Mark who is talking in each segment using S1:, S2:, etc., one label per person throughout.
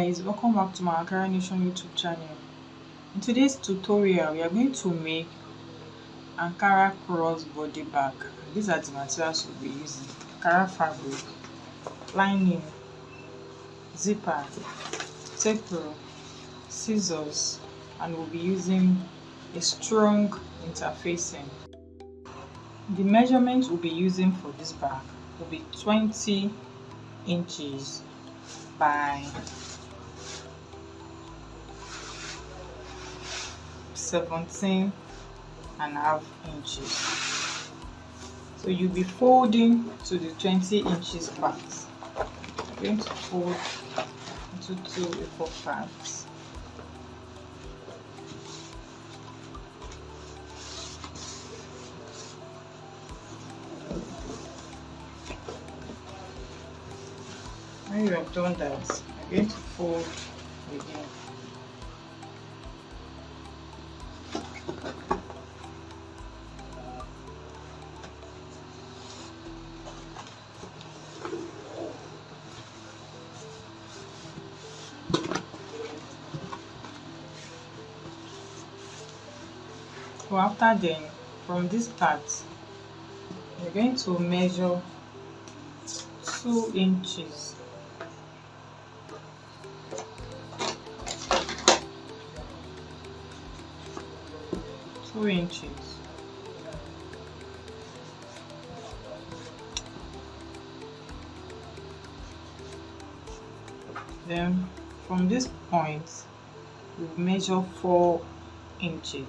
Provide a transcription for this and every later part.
S1: guys, welcome back to my Ankara Nation YouTube channel. In today's tutorial, we are going to make Ankara crossbody bag. These are the materials we'll be using: Ankara fabric, lining, zipper, taper, scissors, and we'll be using a strong interfacing. The measurement we'll be using for this bag will be 20 inches by 17.5 inches. So you'll be folding to the 20 inches part. I'm going to fold into 2 equal parts. When you have done that, I'm going to fold again. So after then, from this part, we're going to measure 2 inches. Then from this point, we'll measure 4 inches.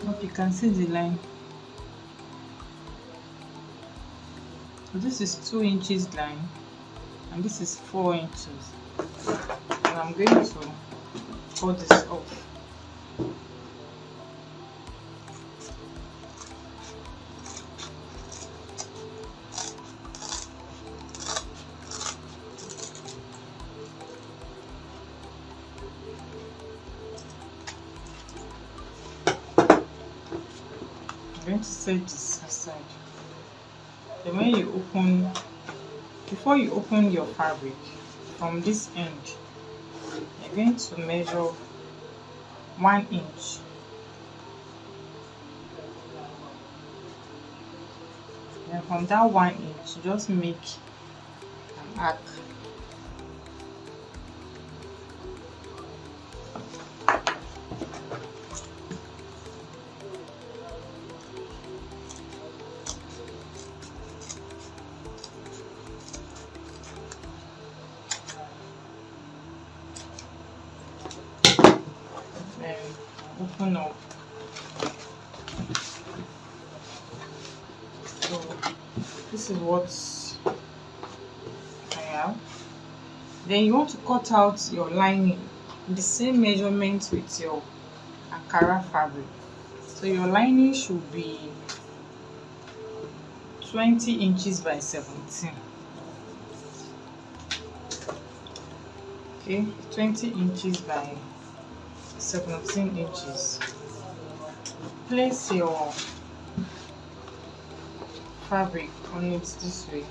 S1: Hope you can see the line. So this is 2 inches line and this is 4 inches. And I'm going to cut this off. I'm going to set this aside. Then when you open, before you open your fabric from this end, you're going to measure 1 inch. Then from that 1 inch, just make an arc. Open up. So this is what I have. Then you want to cut out your lining the same measurement with your Ankara fabric. So your lining should be 20 inches by 17. Okay, 20 inches by 17 inches. Place your fabric on it this way.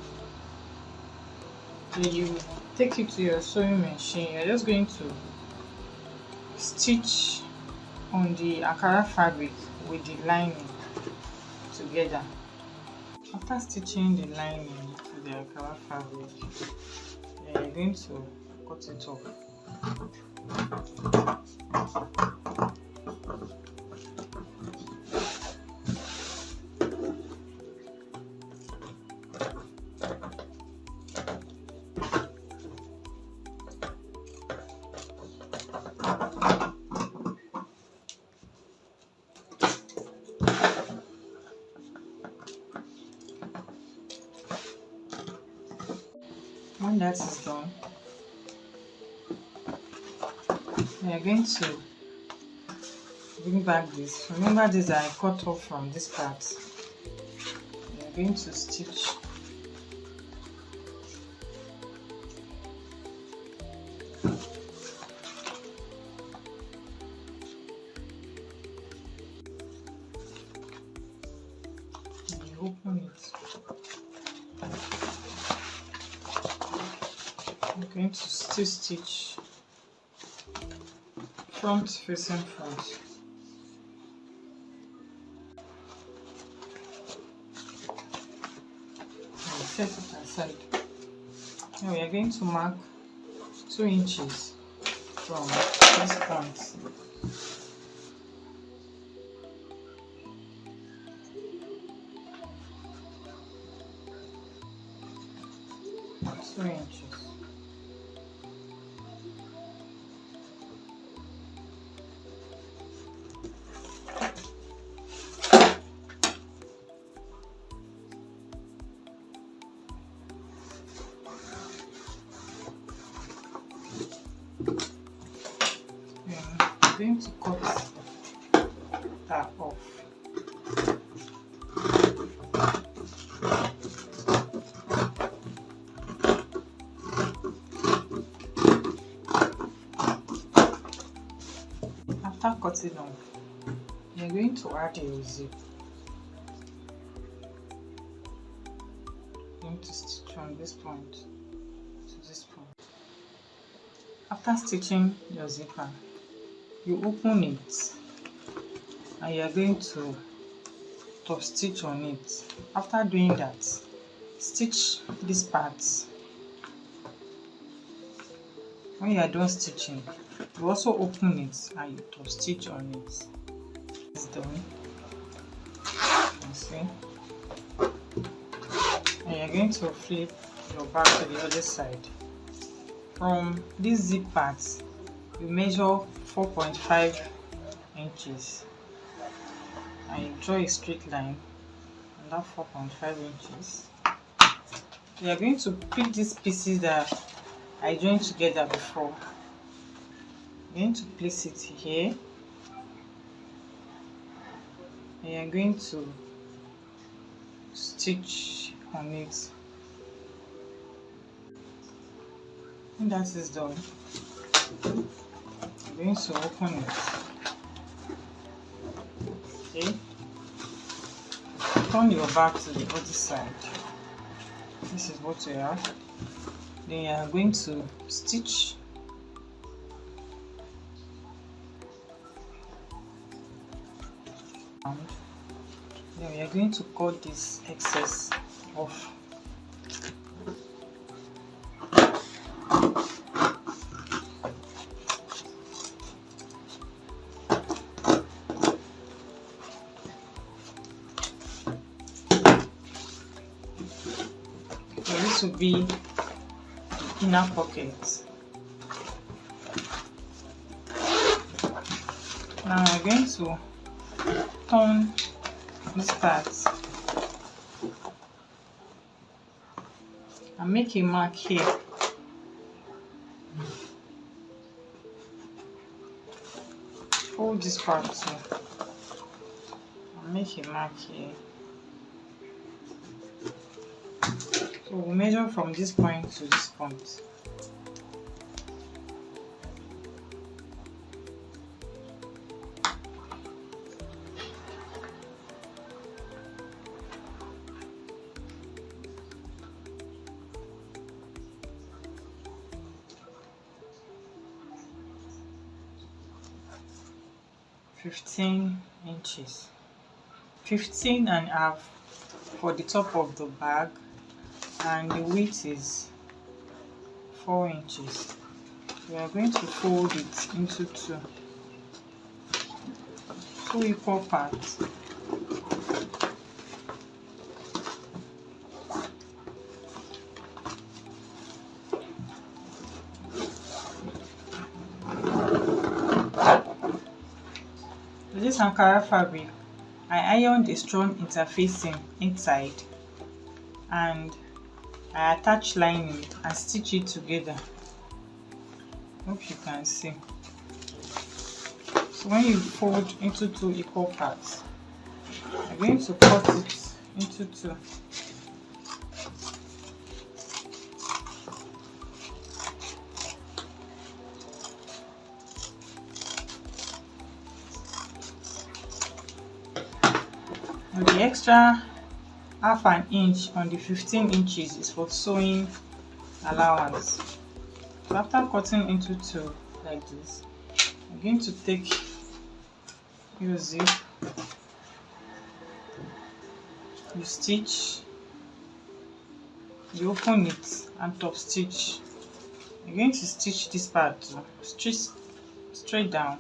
S1: Then you take it to your sewing machine. You're just going to stitch on the Ankara fabric with the lining together. After stitching the lining to the Ankara fabric, then you're going to cut it off. When that is done, we are going to bring back this. Remember, these are cut off from this part. We are going to stitch and open it. I'm going to still stitch front facing front. And set it aside. Now we are going to mark 2 inches from this point. I'm going to cut that off. After cutting off, you're going to add a zip. I'm going to stitch from this point to this point. After stitching your zipper, you open it and you are going to top stitch on it. After doing that, stitch this part. When you are done stitching, you also open it and you top stitch on it. It's done. You see, and you are going to flip your back to the other side. From this zip part, you measure 4.5 inches and you draw a straight line on that 4.5 inches. You are going to pick these pieces that I joined together before. You're going to place it here and you're going to stitch on it. When that is done, I'm going to open it. Okay, turn your back to the other side. This is what you have. Then you are going to stitch and then we are going to cut this excess off. This will be the inner pocket. Now I'm going to turn this part and make a mark here. Fold this part too and make a mark here. So we'll measure from this point to this point. (15 inches). 15 and a half for the top of the bag, and the width is 4 inches. We are going to fold it into two equal parts. This Ankara fabric, I ironed a strong interfacing inside and I attach lining and stitch it together. Hope you can see. So when you fold into 2 equal parts, I'm going to cut it into 2. And the extra half an inch on the 15 inches is for sewing allowance. So after cutting into 2 like this, I'm going to take your zip, you stitch, you open it and top stitch. You're going to stitch this part too, straight down,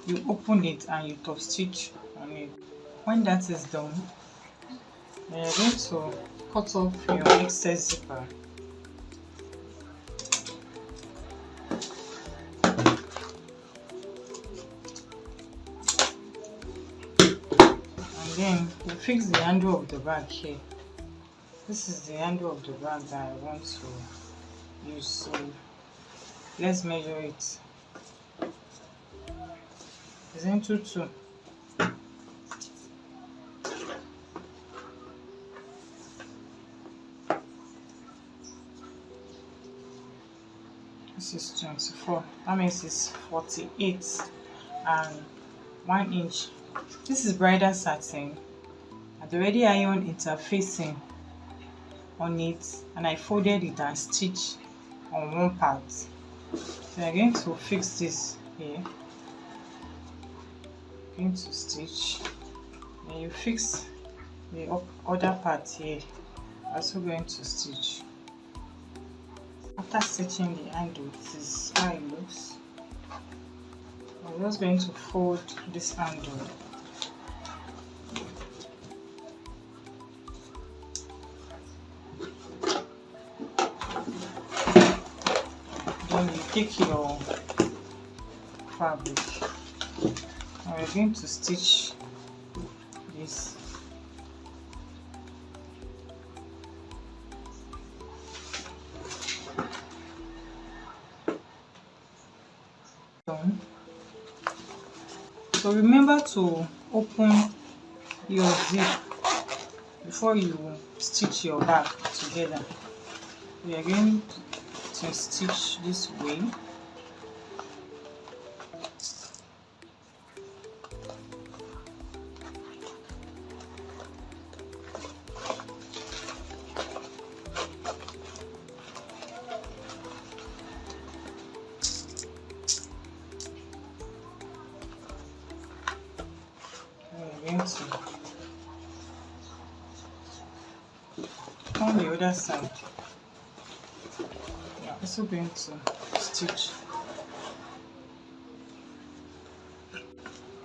S1: you open it and you top stitch on it. When that is done, you're going to cut off your excess zipper. And then we fix the handle of the bag here. This is the handle of the bag that I want to use, so let's measure it. It's into 2. This is 24. That means it's 48 and 1 inch. This is bridal satin. I'd already ironed interfacing on it and I folded it and stitched on one part. So I'm going to fix this here. I'm going to stitch. Then you fix the other part here. I'm also going to stitch. After stitching the handle, this is how it looks. I'm just going to fold this handle. Then you take your fabric and we're going to stitch this. So remember to open your zip before you stitch your bag together. We are going to stitch this way. On the other side, we are also going to stitch.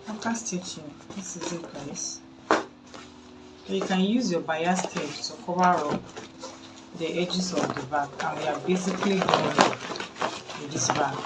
S1: After stitching, this is it, guys. So you can use your bias tape to cover up the edges of the bag, and we are basically done with this bag.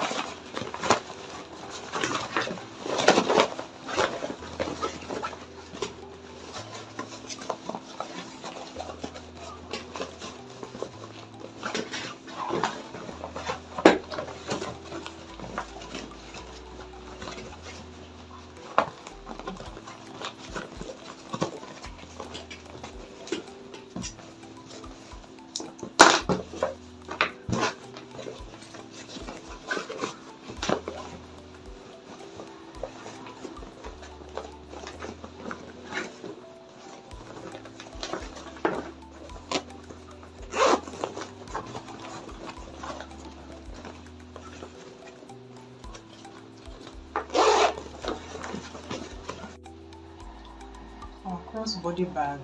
S1: Crossbody bag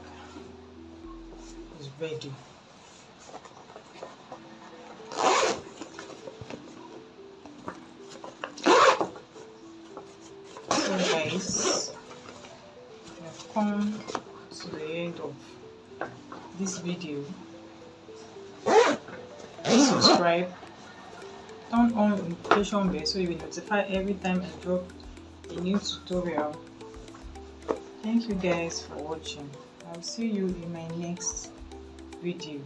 S1: is ready. So guys, we have come to the end of this video. Please subscribe, turn on notification bell so you'll be notified every time I drop a new tutorial. Thank you guys for watching. I'll see you in my next video.